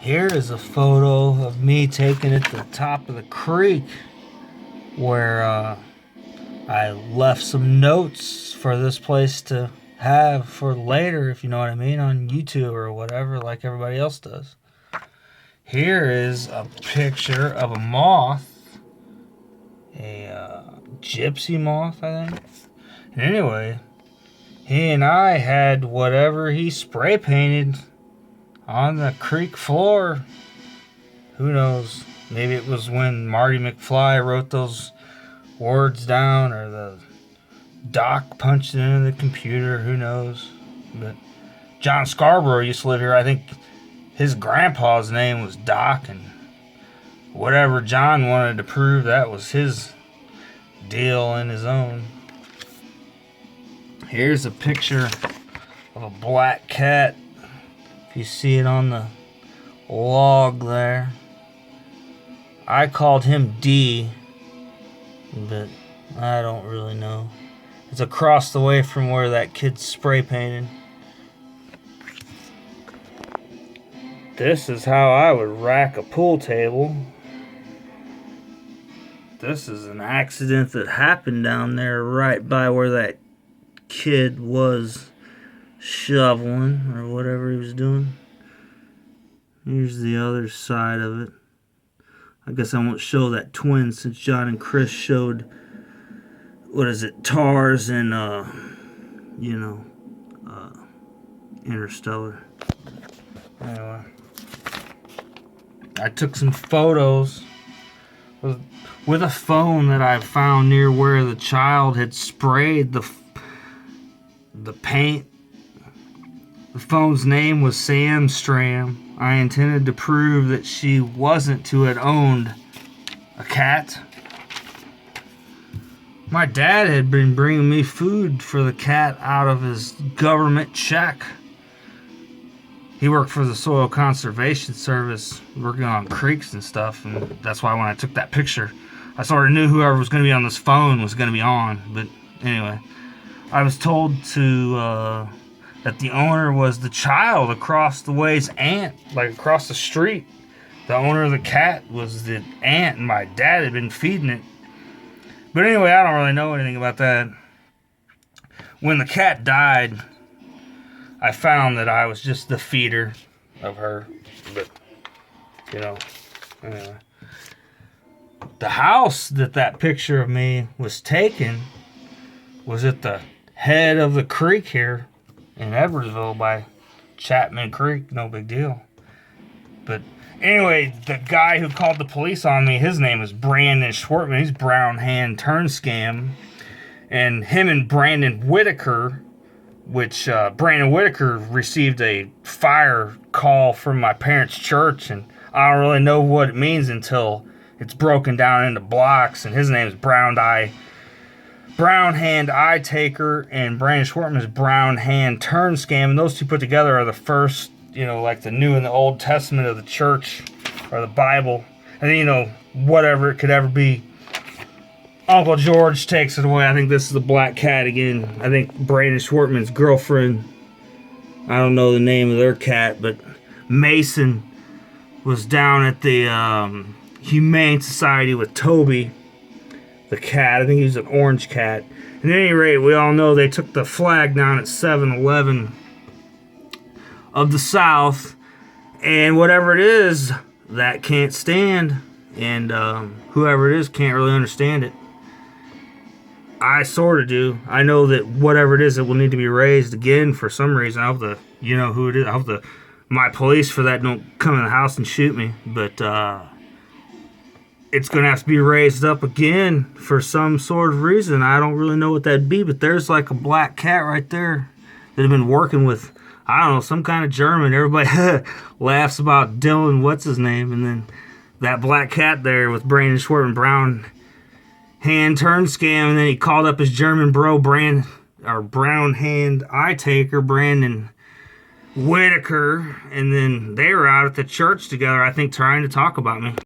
Here is a photo of me taken at the top of the creek where I left some notes for this place to have for later, if you know what I mean, on YouTube or whatever, like everybody else does. Here is a picture of a moth, a gypsy moth, I think. And anyway, he and I had whatever he spray painted on the creek floor. Who knows? Maybe it was when Marty McFly wrote those words down, or the doc punched it into the computer. Who knows? But John Scarborough used to live here. I think his grandpa's name was Doc, and whatever John wanted to prove, that was his deal in his own. Here's a picture of a black cat. If you see it on the log there. I called him D, but I don't really know. It's across the way from where that kid spray painted. This is how I would rack a pool table. This is an accident that happened down there right by where that kid was shoveling or whatever he was doing. Here's the other side of it. I guess I won't show that twin since John and Chris showed, TARS and, Interstellar. Anyway, I took some photos with a phone that I found near where the child had sprayed the paint. The phone's name was Sam Stram. I intended to prove that she wasn't to have owned a cat. My dad had been bringing me food for the cat out of his government check. He worked for the Soil Conservation Service, working on creeks and stuff, and that's why when I took that picture, I sort of knew whoever was going to be on this phone was going to be on. But anyway, I was told to that the owner was the child across the way's aunt, like across the street. The owner of the cat was the aunt, and my dad had been feeding it. But anyway, I don't really know anything about that. When the cat died, I found that I was just the feeder of her. But, anyway. The house that picture of me was taken was at the head of the creek here in Edwardsville by Chapman Creek. No big deal. But anyway, the guy who called the police on me, his name is Brandon Schwartman. He's Brown Hand Turn Scam. And him and Brandon Whitaker, which Brandon Whitaker received a fire call from my parents' church, and I don't really know what it means until it's broken down into blocks. And his name is Brown Hand Eye Taker, and Brandon Schwartman is Brown Hand Turn Scam. And those two put together are the first, like the New and the Old Testament of the church, or the Bible. And then, whatever it could ever be. Uncle George takes it away. I think this is the black cat again. I think Brandon Schwartman's girlfriend, I don't know the name of their cat, but Mason was down at the Humane Society with Toby, the cat. I think he was an orange cat. At any rate, we all know they took the flag down at 7-Eleven of the South, and whatever it is, that can't stand, and whoever it is can't really understand it. I sort of do. I know that whatever it is, it will need to be raised again for some reason. I hope who it is. I hope my police for that don't come in the house and shoot me, but it's going to have to be raised up again for some sort of reason. I don't really know what that'd be, but there's like a black cat right there that have been working with, I don't know, some kind of German. Everybody laughs about Dylan, what's his name, and then that black cat there with Brandon Schwartman, Brown Hand Turn Scam, and then he called up his German bro, Brown Hand Eye Taker, Brandon Whitaker, and then they were out at the church together, I think, trying to talk about me.